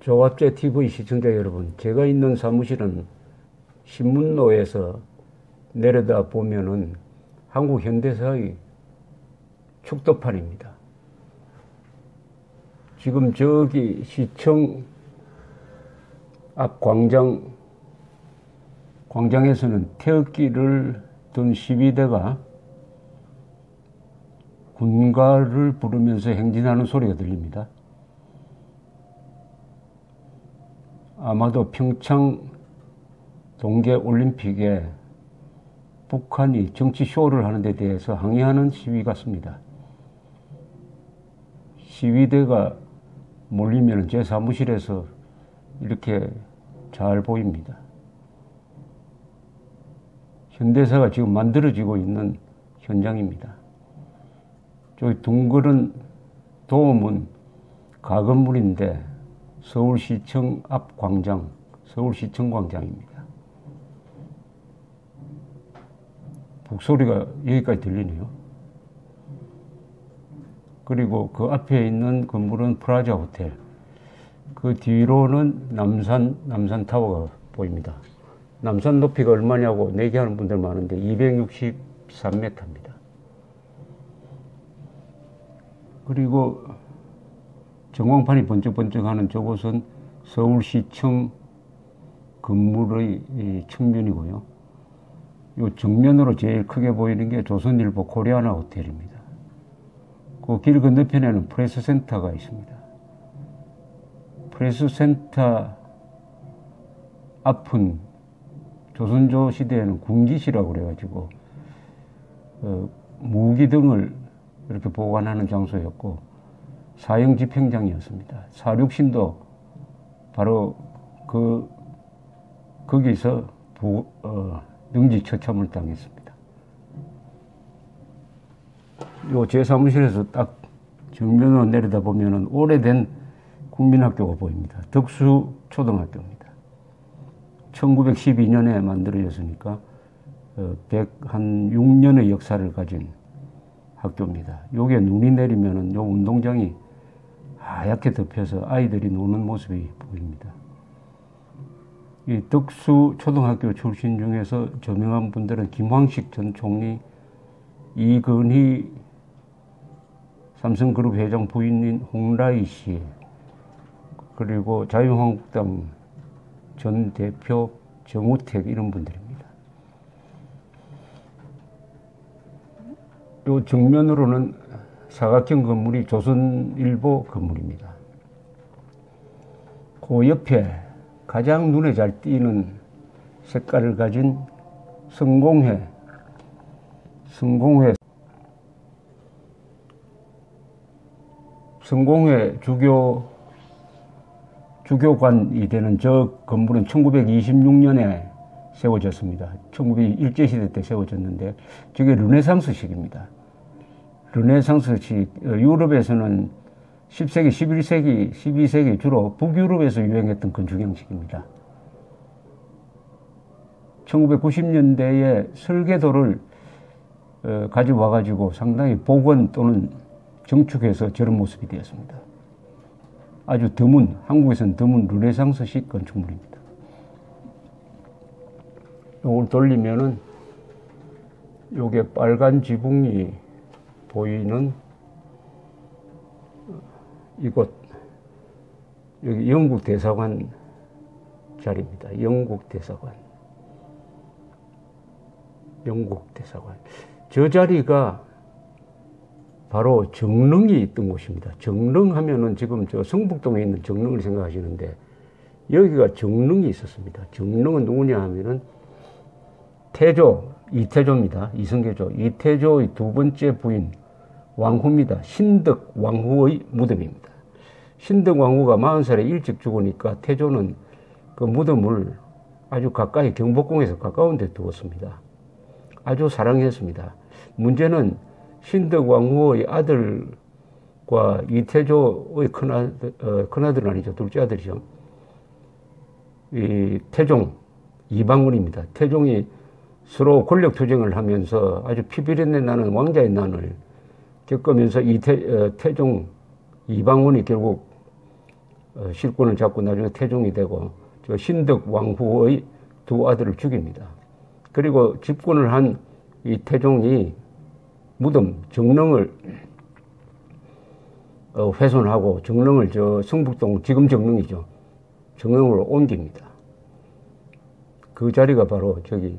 조갑제 TV 시청자 여러분, 제가 있는 사무실은 신문로에서 내려다 보면은 한국 현대사의 축도판입니다. 지금 저기 시청 앞 광장에서는 태극기를 든 시위대가 군가를 부르면서 행진하는 소리가 들립니다. 아마도 평창 동계올림픽에 북한이 정치 쇼를 하는 데 대해서 항의하는 시위 같습니다. 시위대가 몰리면 제 사무실에서 이렇게 잘 보입니다. 현대사가 지금 만들어지고 있는 현장입니다. 저기 둥그런 도움은 가건물인데 서울시청 앞 광장, 서울시청 광장입니다. 북소리가 여기까지 들리네요. 그리고 그 앞에 있는 건물은 프라자 호텔. 그 뒤로는 남산 타워가 보입니다. 남산 높이가 얼마냐고 내기하는 분들 많은데 263m입니다. 그리고 전광판이 번쩍번쩍하는 저곳은 서울시청 건물의 측면이고요. 요 정면으로 제일 크게 보이는 게 조선일보 코리아나 호텔입니다. 그 길 건너편에는 프레스센터가 있습니다. 프레스센터 앞은 조선조 시대에는 군기시라고 그래가지고 무기 등을 이렇게 보관하는 장소였고 사형 집행장이었습니다. 사륙신도 바로 거기서 능지 처참을 당했습니다. 요 제 사무실에서 딱 정면으로 내려다 보면은 오래된 국민학교가 보입니다. 덕수초등학교입니다. 1912년에 만들어졌으니까 106년의 역사를 가진 학교입니다. 요게 눈이 내리면은 요 운동장이 하얗게 덮여서 아이들이 노는 모습이 보입니다. 이 덕수초등학교 출신 중에서 저명한 분들은 김황식 전 총리, 이건희 삼성그룹 회장 부인인 홍라희 씨, 그리고 자유한국당 전 대표 정우택 이런 분들입니다. 요 정면으로는 사각형 건물이 조선일보 건물입니다. 그 옆에 가장 눈에 잘 띄는 색깔을 가진 성공회 주교관이 되는 저 건물은 1926년에 세워졌습니다. 1900 일제시대 때 세워졌는데 저게 르네상스식입니다. 르네상스식, 유럽에서는 10세기, 11세기, 12세기 주로 북유럽에서 유행했던 건축 형식입니다. 1990년대에 설계도를 가져와가지고 상당히 복원 또는 정축해서 저런 모습이 되었습니다. 아주 드문, 한국에서는 드문 르네상스식 건축물입니다. 요걸 돌리면은 요게 빨간 지붕이 보이는 이곳, 여기 영국 대사관 자리입니다. 영국 대사관. 저 자리가 바로 정릉이 있던 곳입니다. 정릉 하면은 지금 저 성북동에 있는 정릉을 생각하시는데 여기가 정릉이 있었습니다. 정릉은 누구냐 하면은 이태조입니다. 이성계조. 이태조의 두 번째 부인 왕후입니다. 신덕 왕후의 무덤입니다. 신덕 왕후가 40살에 일찍 죽으니까 태조는 그 무덤을 아주 가까이 경복궁에서 가까운 데 두었습니다. 아주 사랑했습니다. 문제는 신덕 왕후의 아들과 이태조의 큰아들은 아니죠. 둘째 아들이죠. 이 태종, 이방원입니다. 태종이 서로 권력 투쟁을 하면서 아주 피비린내 나는 왕자의 난을 겪으면서 태종 이방원이 결국 실권을 잡고 나중에 태종이 되고 저 신덕 왕후의 두 아들을 죽입니다. 그리고 집권을 한 이 태종이 무덤 정릉을 훼손하고 정릉을 저 성북동 지금 정릉이죠. 정릉으로 옮깁니다. 그 자리가 바로 저기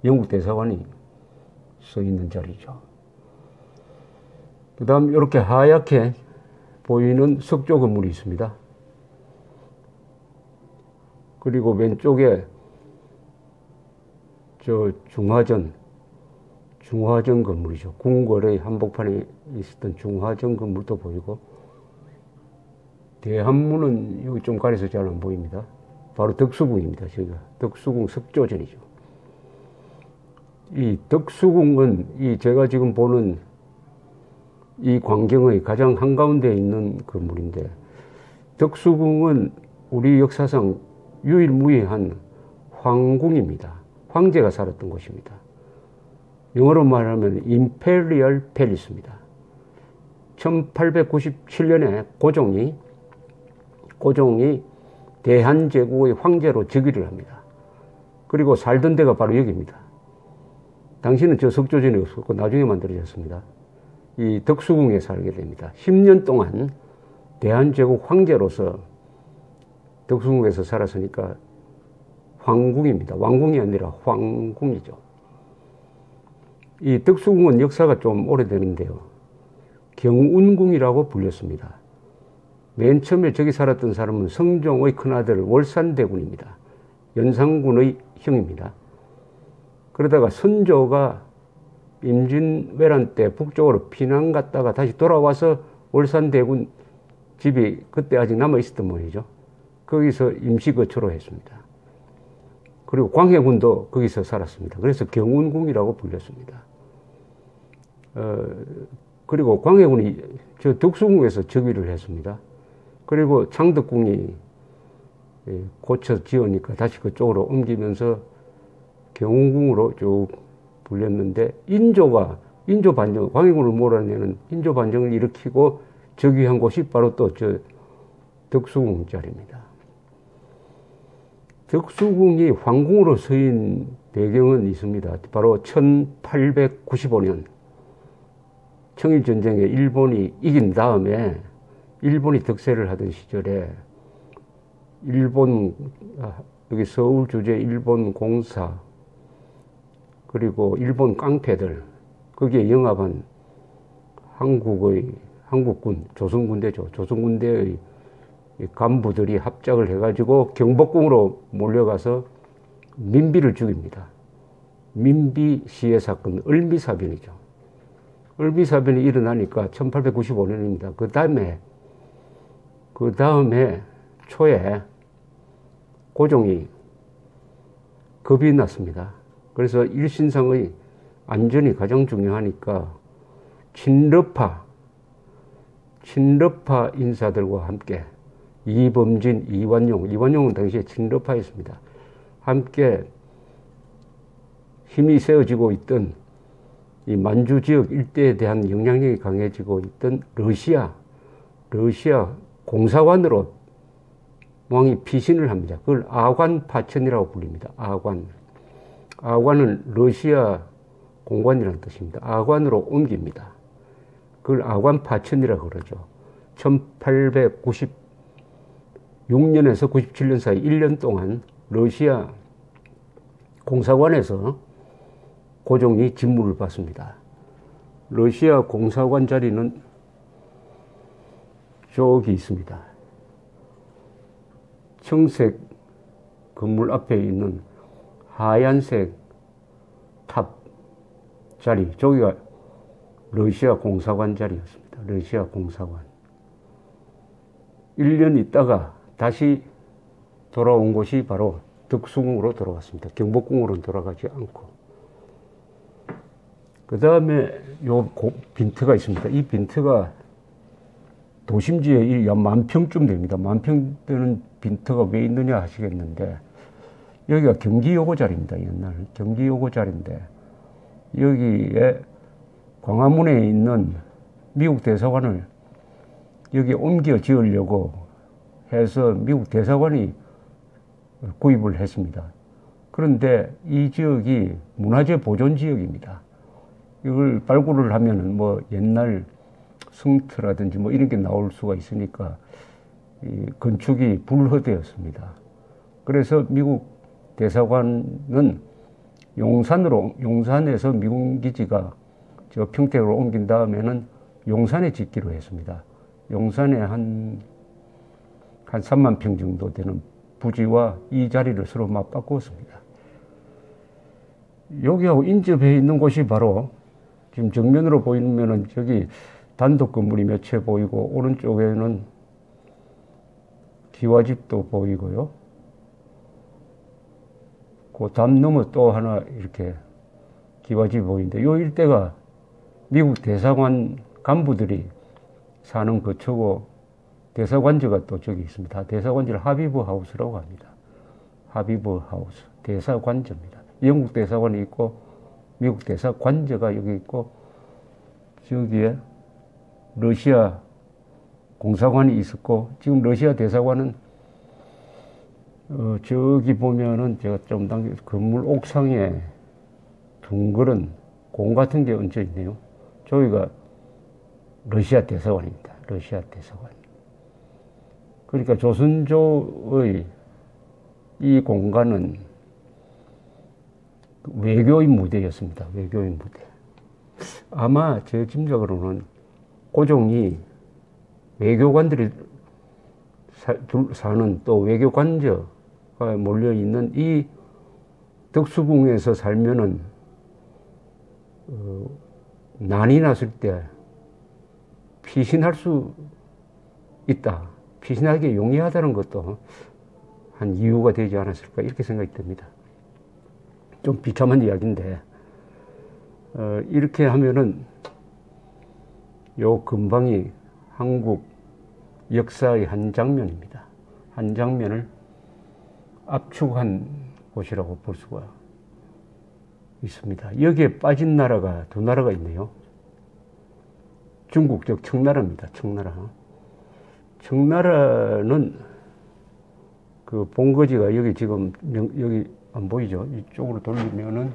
영국 대사관이 서 있는 자리죠. 그 다음 이렇게 하얗게 보이는 석조 건물이 있습니다. 그리고 왼쪽에 저 중화전 건물이죠. 궁궐의 한복판에 있었던 중화전 건물도 보이고, 대한문은 여기 좀 가려서 잘 안 보입니다. 바로 덕수궁입니다. 저기가 덕수궁 석조전이죠. 이 덕수궁은 이 제가 지금 보는 이 광경의 가장 한가운데에 있는 건물인데, 덕수궁은 우리 역사상 유일무이한 황궁입니다. 황제가 살았던 곳입니다. 영어로 말하면 임페리얼 팰리스입니다. 1897년에 고종이 대한제국의 황제로 즉위를 합니다. 그리고 살던 데가 바로 여기입니다. 당시는 저 석조전이 없었고 나중에 만들어졌습니다. 이 덕수궁에 살게 됩니다. 10년 동안 대한제국 황제로서 덕수궁에서 살았으니까 황궁입니다. 왕궁이 아니라 황궁이죠. 이 덕수궁은 역사가 좀 오래되는데요. 경운궁이라고 불렸습니다. 맨 처음에 저기 살았던 사람은 성종의 큰아들 월산대군입니다. 연산군의 형입니다. 그러다가 선조가 임진왜란 때 북쪽으로 피난 갔다가 다시 돌아와서 월산대군 집이 그때 아직 남아 있었던 모양이죠. 거기서 임시거처로 했습니다. 그리고 광해군도 거기서 살았습니다. 그래서 경운궁이라고 불렸습니다. 그리고 광해군이 저 덕수궁에서 즉위를 했습니다. 그리고 창덕궁이 고쳐 지으니까 다시 그쪽으로 옮기면서 경운궁으로 쭉 불렸는데, 인조 반정, 광해군을 몰아내는 인조 반정을 일으키고 즉위한 곳이 바로 또 저 덕수궁 자리입니다. 덕수궁이 황궁으로 서인 배경은 있습니다. 바로 1895년 청일전쟁에 일본이 이긴 다음에 일본이 득세를 하던 시절에 여기 서울 주재 일본 공사 그리고 일본 깡패들 거기에 영합한 한국군 조선군대죠. 조선군대의 간부들이 합작을 해가지고 경복궁으로 몰려가서 민비를 죽입니다. 민비 시해 사건, 을미사변이죠. 을미사변이 일어나니까 1895년입니다. 그 다음에 초에 고종이 겁이 났습니다. 그래서 일신상의 안전이 가장 중요하니까 친러파 인사들과 함께 이범진, 이완용은 당시에 친러파였습니다. 함께 힘이 세워지고 있던 이 만주 지역 일대에 대한 영향력이 강해지고 있던 러시아 공사관으로 왕이 피신을 합니다. 그걸 아관파천이라고 불립니다. 아관은 러시아 공관이라는 뜻입니다. 아관으로 옮깁니다. 그걸 아관파천이라고 그러죠. 1896년에서 97년 사이 1년 동안 러시아 공사관에서 고종이 직무를 받습니다. 러시아 공사관 자리는 저기 있습니다. 청색 건물 앞에 있는 하얀색 탑 자리, 저기가 러시아 공사관 자리였습니다. 러시아 공사관. 1년 있다가 다시 돌아온 곳이 바로 덕수궁으로 돌아왔습니다. 경복궁으로는 돌아가지 않고. 그 다음에 요 빈트가 있습니다. 이 빈트가 도심지에 약 10,000평쯤 됩니다. 10,000평 되는 빈트가 왜 있느냐 하시겠는데, 여기가 경기요고 자리입니다. 옛날 경기요고 자리인데, 여기에 광화문에 있는 미국 대사관을 여기 옮겨 지으려고 해서 미국 대사관이 구입을 했습니다. 그런데 이 지역이 문화재 보존 지역입니다. 이걸 발굴을 하면은 뭐 옛날 성터라든지 뭐 이런 게 나올 수가 있으니까 이 건축이 불허되었습니다. 그래서 미국 대사관은 용산에서 미군 기지가 저 평택으로 옮긴 다음에는 용산에 짓기로 했습니다. 용산에 한 3만 평 정도 되는 부지와 이 자리를 서로 맞바꾸었습니다. 여기하고 인접해 있는 곳이 바로 지금 정면으로 보이면은 저기 단독 건물이 몇 채 보이고 오른쪽에는 기와집도 보이고요. 그 담 넘어 또 하나 이렇게 기와집이 보이는데 요 일대가 미국 대사관 간부들이 사는 거처고 대사관저가 또 저기 있습니다. 대사관저를 하비브 하우스라고 합니다. 하비브 하우스 대사관저입니다. 영국 대사관이 있고 미국 대사관저가 여기 있고 저기에 러시아 공사관이 있었고 지금 러시아 대사관은 저기 보면은 제가 좀 당겨 건물 옥상에 둥그런 공 같은 게 얹혀 있네요. 저기가 러시아 대사관입니다. 러시아 대사관. 그러니까 조선조의 이 공간은 외교인 무대였습니다. 외교인 무대. 아마 제 짐작으로는 고종이 외교관들이 사는 또 외교관저가 몰려있는 이 덕수궁에서 살면은 난이 났을 때 피신할 수 있다. 피신하기 용이하다는 것도 한 이유가 되지 않았을까 이렇게 생각이 듭니다. 좀 비참한 이야기인데 이렇게 하면은 요 근방이 한국 역사의 한 장면입니다. 한 장면을 압축한 곳이라고 볼 수가 있습니다. 여기에 빠진 나라가 두 나라가 있네요. 중국, 즉 청나라입니다. 청나라. 청나라는 그 본거지가 여기 지금 여기 안 보이죠? 이쪽으로 돌리면은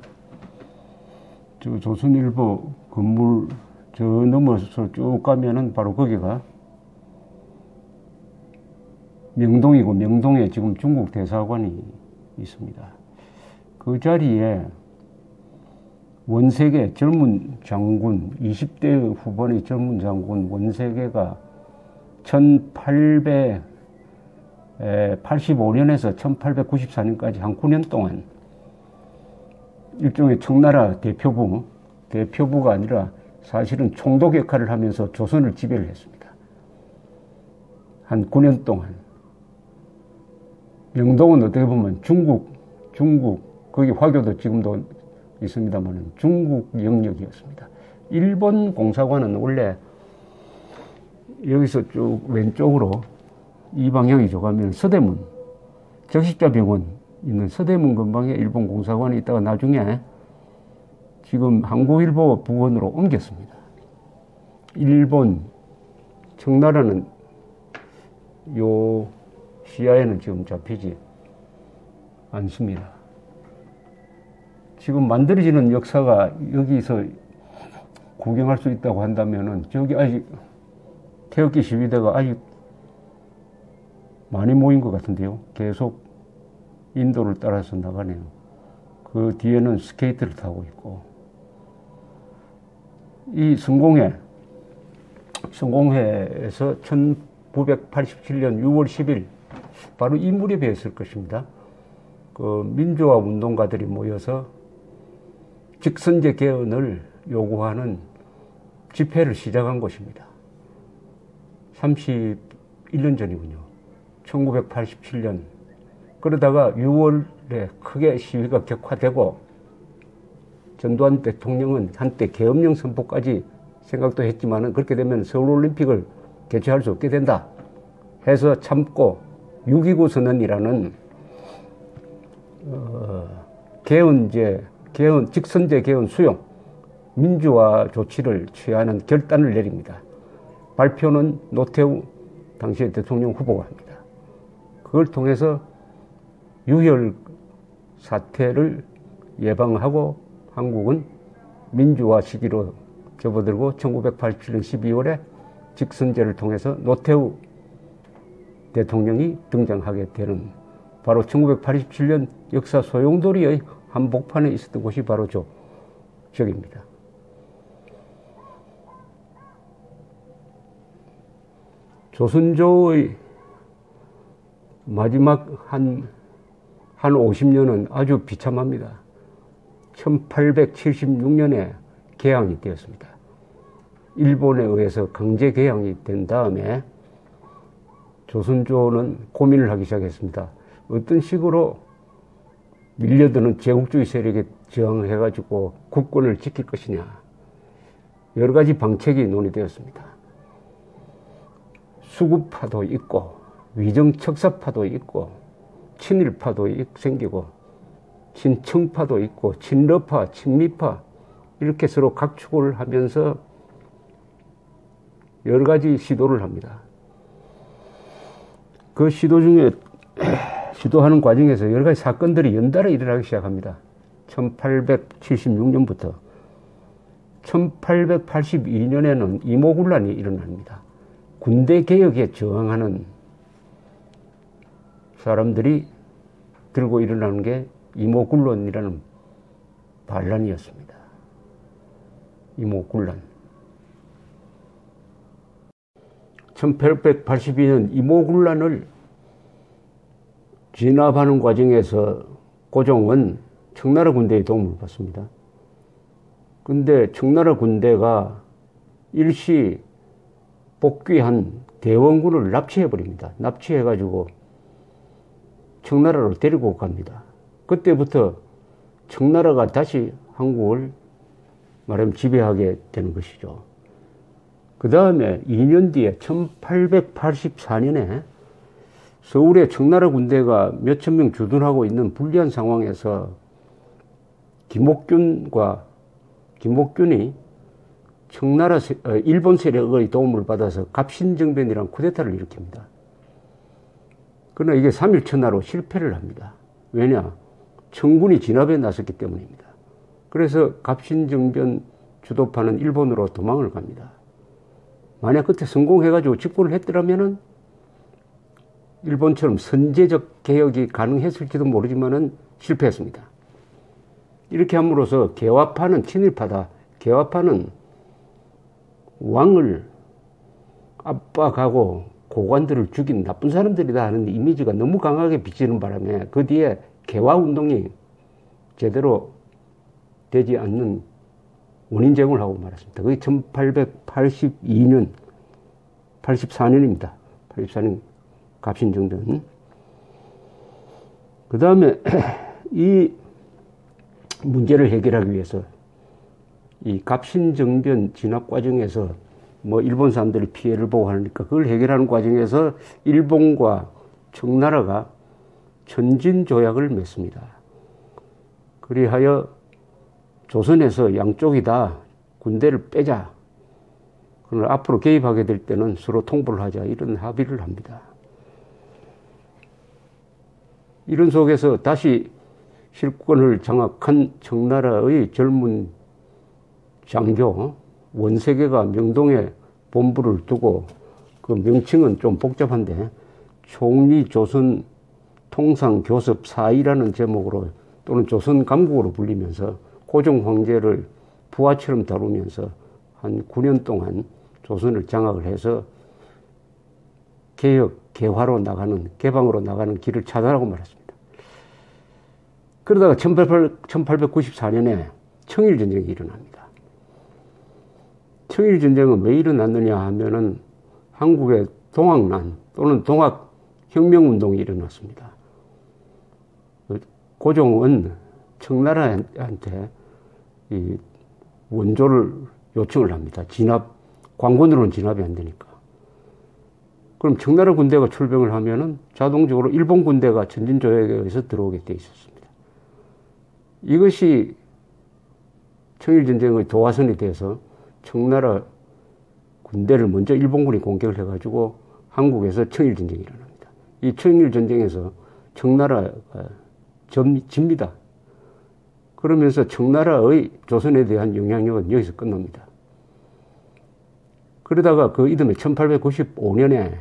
저 조선일보 건물 저 넘어서 쭉 가면은 바로 거기가 명동이고 명동에 지금 중국 대사관이 있습니다. 그 자리에 원세계 젊은 장군 20대 후반의 젊은 장군 원세계가 1885년에서 1894년까지 한 9년 동안 일종의 청나라 대표부가 아니라 사실은 총독 역할을 하면서 조선을 지배를 했습니다. 한 9년 동안. 명동은 어떻게 보면 중국, 거기 화교도 지금도 있습니다만 중국 영역이었습니다. 일본 공사관은 원래 여기서 쭉 왼쪽으로 이 방향이죠. 가면 서대문, 적십자병원 있는 서대문 근방에 일본 공사관이 있다가 나중에 지금 한국일보 부원으로 옮겼습니다. 일본, 청나라는 요 시야에는 지금 잡히지 않습니다. 지금 만들어지는 역사가 여기서 구경할 수 있다고 한다면은 저기 아직 태극기 시위대가 아직 많이 모인 것 같은데요. 계속 인도를 따라서 나가네요. 그 뒤에는 스케이트를 타고 있고 이 성공회에서 1987년 6월 10일 바로 이 무렵에 있을 것입니다. 그 민주화 운동가들이 모여서 직선제 개헌을 요구하는 집회를 시작한 것입니다. 31년 전이군요. 1987년. 그러다가 6월에 크게 시위가 격화되고 전두환 대통령은 한때 계엄령 선포까지 생각도 했지만은 그렇게 되면 서울올림픽을 개최할 수 없게 된다 해서 참고 6.29 선언이라는 직선제 개헌 수용 민주화 조치를 취하는 결단을 내립니다. 발표는 노태우 당시의 대통령 후보가 합니다. 그걸 통해서 유혈 사태를 예방하고 한국은 민주화 시기로 접어들고 1987년 12월에 직선제를 통해서 노태우 대통령이 등장하게 되는, 바로 1987년 역사 소용돌이의 한복판에 있었던 곳이 바로 저기입니다. 조선조의 마지막 한 50년은 아주 비참합니다. 1876년에 개항이 되었습니다. 일본에 의해서 강제 개항이 된 다음에 조선조는 고민을 하기 시작했습니다. 어떤 식으로 밀려드는 제국주의 세력에 저항해가지고 국권을 지킬 것이냐. 여러 가지 방책이 논의되었습니다. 수구파도 있고 위정척사파도 있고 친일파도 생기고 친청파도 있고 친러파, 친미파 이렇게 서로 각축을 하면서 여러 가지 시도를 합니다. 그 시도 중에 시도하는 과정에서 여러 가지 사건들이 연달아 일어나기 시작합니다. 1876년부터 1882년에는 이모군란이 일어납니다. 군대 개혁에 저항하는 사람들이 들고 일어나는 게 이모군란이라는 반란이었습니다. 이모군란. 1882년 이모군란을 진압하는 과정에서 고종은 청나라 군대의 도움을 받습니다. 근데 청나라 군대가 일시 복귀한 대원군을 납치해버립니다. 납치해가지고 청나라로 데리고 갑니다. 그때부터 청나라가 다시 한국을 말하면 지배하게 되는 것이죠. 그 다음에 2년 뒤에 1884년에 서울에 청나라 군대가 몇천 명 주둔하고 있는 불리한 상황에서 김옥균이 일본 세력의 도움을 받아서 갑신정변이라는 쿠데타를 일으킵니다. 그러나 이게 3일 천하로 실패를 합니다. 왜냐? 청군이 진압에 나섰기 때문입니다. 그래서 갑신정변 주도파는 일본으로 도망을 갑니다. 만약 그때 성공해가지고 집권을 했더라면은 일본처럼 선제적 개혁이 가능했을지도 모르지만은 실패했습니다. 이렇게 함으로써 개화파는 친일파다. 개화파는 왕을 압박하고 고관들을 죽인 나쁜 사람들이다 하는 이미지가 너무 강하게 비치는 바람에 그 뒤에 개화운동이 제대로 되지 않는 원인 제공을 하고 말았습니다. 그게 1882년, 84년입니다. 84년 갑신정변. 그 다음에 이 문제를 해결하기 위해서 이 갑신정변 진압 과정에서 뭐 일본 사람들이 피해를 보고 하니까 그걸 해결하는 과정에서 일본과 청나라가 천진조약을 맺습니다. 그리하여 조선에서 양쪽이 다 군대를 빼자. 그러나 앞으로 개입하게 될 때는 서로 통보를 하자. 이런 합의를 합니다. 이런 속에서 다시 실권을 장악한 청나라의 젊은 장교 원세계가 명동에 본부를 두고, 그 명칭은 좀 복잡한데 총리조선 통상교섭 사이라는 제목으로 또는 조선 강국으로 불리면서 고종 황제를 부하처럼 다루면서 한 9년 동안 조선을 장악을 해서 개화로 나가는, 개방으로 나가는 길을 차단하고 말았습니다. 그러다가 1894년에 청일전쟁이 일어납니다. 청일전쟁은 왜 일어났느냐 하면은 한국의 동학난 또는 동학혁명운동이 일어났습니다. 고종은 청나라한테 이 원조를 요청을 합니다. 관군으로는 진압이 안 되니까. 그럼 청나라 군대가 출병을 하면은 자동적으로 일본 군대가 천진조약에 의해서 들어오게 돼 있었습니다. 이것이 청일전쟁의 도화선이 돼서 청나라 군대를 먼저 일본군이 공격을 해가지고 한국에서 청일전쟁이 일어납니다. 이 청일전쟁에서 청나라가 집니다. 그러면서 청나라의 조선에 대한 영향력은 여기서 끝납니다. 그러다가 그 이듬해 1895년에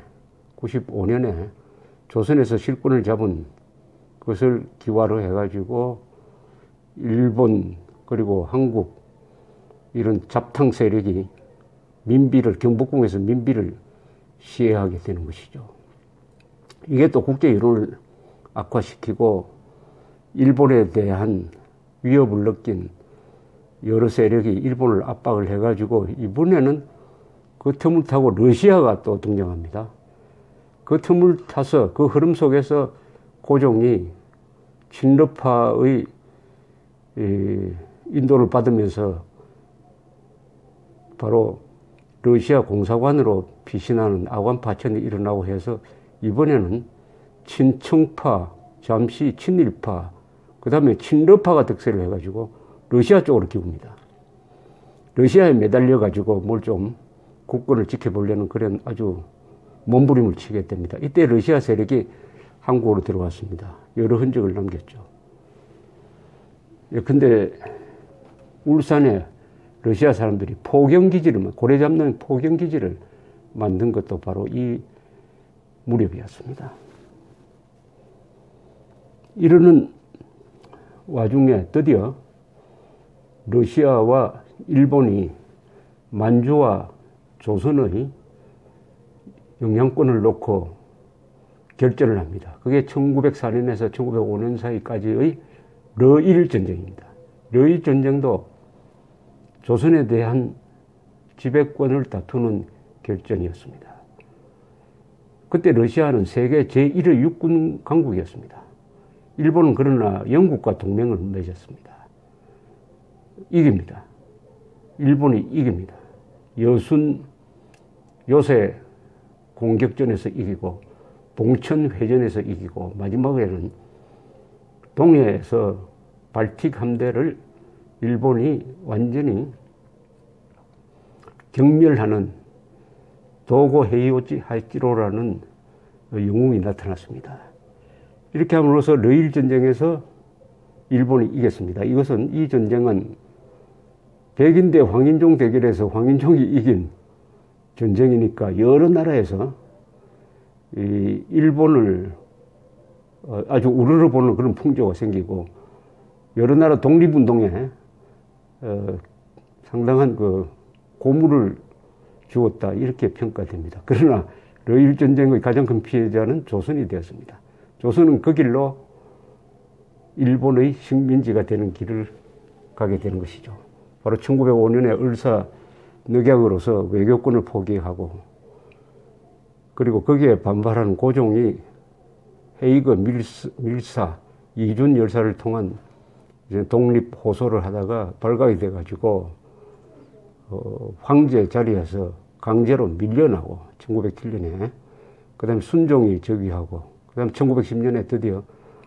조선에서 실권을 잡은 것을 기화로 해가지고 일본 그리고 한국 이런 잡탕 세력이 경복궁에서 민비를 시해하게 되는 것이죠. 이게 또 국제 여론을 악화시키고 일본에 대한 위협을 느낀 여러 세력이 일본을 압박을 해가지고 이번에는 그 틈을 타고 러시아가 또 등장합니다. 그 틈을 타서 그 흐름 속에서 고종이 친러파의 인도를 받으면서 바로 러시아 공사관으로 피신하는 아관 파천이 일어나고 해서 이번에는 친청파, 잠시 친일파, 그 다음에 친러파가 득세를 해가지고 러시아 쪽으로 기웁니다. 러시아에 매달려가지고 뭘 좀 국권을 지켜보려는 그런 아주 몸부림을 치게 됩니다. 이때 러시아 세력이 한국으로 들어왔습니다. 여러 흔적을 남겼죠. 근데 울산에 러시아 사람들이 고래 잡는 포경기지를 만든 것도 바로 이 무렵이었습니다. 이러는 와중에 드디어 러시아와 일본이 만주와 조선의 영향권을 놓고 결전을 합니다. 그게 1904년에서 1905년 사이까지의 러일 전쟁입니다. 러일 전쟁도 조선에 대한 지배권을 다투는 결전이었습니다. 그때 러시아는 세계 제1의 육군 강국이었습니다. 일본은 그러나 영국과 동맹을 맺었습니다. 이깁니다. 일본이 이깁니다. 요새 공격전에서 이기고 봉천회전에서 이기고 마지막에는 동해에서 발틱 함대를 일본이 완전히 경멸하는 도고 헤이오치 하이치로라는 영웅이 나타났습니다. 이렇게 함으로써 러일 전쟁에서 일본이 이겼습니다. 이 전쟁은 백인 대 황인종 대결에서 황인종이 이긴 전쟁이니까 여러 나라에서 이 일본을 아주 우러러 보는 그런 풍조가 생기고 여러 나라 독립운동에 상당한 그 고무를 주었다 이렇게 평가됩니다. 그러나 러일 전쟁의 가장 큰 피해자는 조선이 되었습니다. 조선은 그 길로 일본의 식민지가 되는 길을 가게 되는 것이죠. 바로 1905년에 을사 늑약으로서 외교권을 포기하고 그리고 거기에 반발하는 고종이 헤이거 밀사 이준 열사를 통한 독립 호소를 하다가 발각이 돼가지고 황제 자리에서 강제로 밀려나고 1907년에 그 다음에 순종이 즉위하고 그 다음에 1910년에 드디어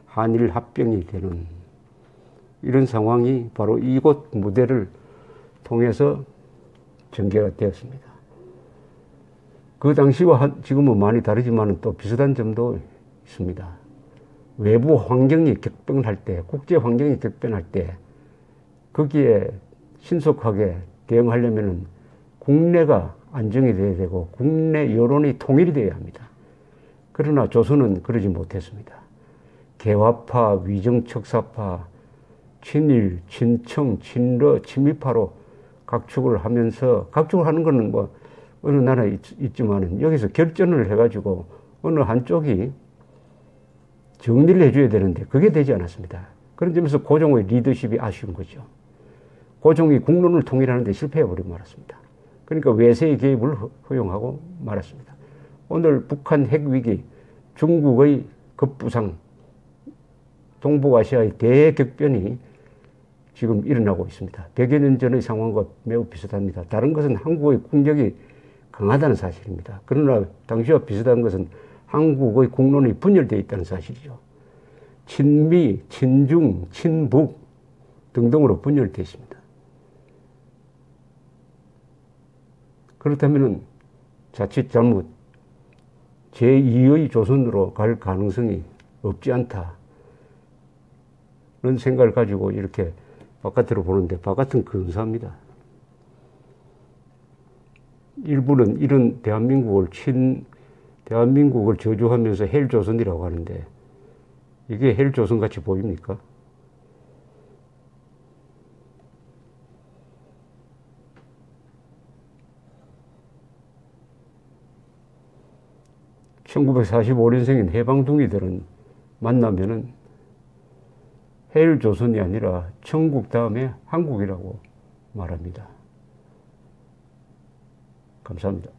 한일 합병이 되는 이런 상황이 바로 이곳 무대를 통해서 전개가 되었습니다. 그 당시와 지금은 많이 다르지만 또 비슷한 점도 있습니다. 외부 환경이 격변할 때, 국제 환경이 격변할 때 거기에 신속하게 대응하려면 국내가 안정이 돼야 되고 국내 여론이 통일이 돼야 합니다. 그러나 조선은 그러지 못했습니다. 개화파, 위정척사파, 친일, 친청, 친러, 친미파로 각축을 하면서 각축을 하는 것은 뭐 어느 나라에 있지만은 여기서 결전을 해가지고 어느 한쪽이 정리를 해줘야 되는데 그게 되지 않았습니다. 그런 점에서 고종의 리더십이 아쉬운 거죠. 고종이 국론을 통일하는 데 실패해버리고 말았습니다. 그러니까 외세의 개입을 허용하고 말았습니다. 오늘 북한 핵위기, 중국의 급부상, 동북아시아의 대격변이 지금 일어나고 있습니다. 100여 년 전의 상황과 매우 비슷합니다. 다른 것은 한국의 국력이 강하다는 사실입니다. 그러나 당시와 비슷한 것은 한국의 국론이 분열되어 있다는 사실이죠. 친미, 친중, 친북 등등으로 분열되어 있습니다. 그렇다면 자칫 잘못 제2의 조선으로 갈 가능성이 없지 않다. 그런 생각을 가지고 이렇게 바깥으로 보는데 바깥은 근사합니다. 일부는 이런 대한민국을 저주하면서 헬조선이라고 하는데 이게 헬조선 같이 보입니까? (1945년생인) 해방둥이들은 만나면은 헬조선이 아니라 천국 다음에 한국이라고 말합니다. 감사합니다.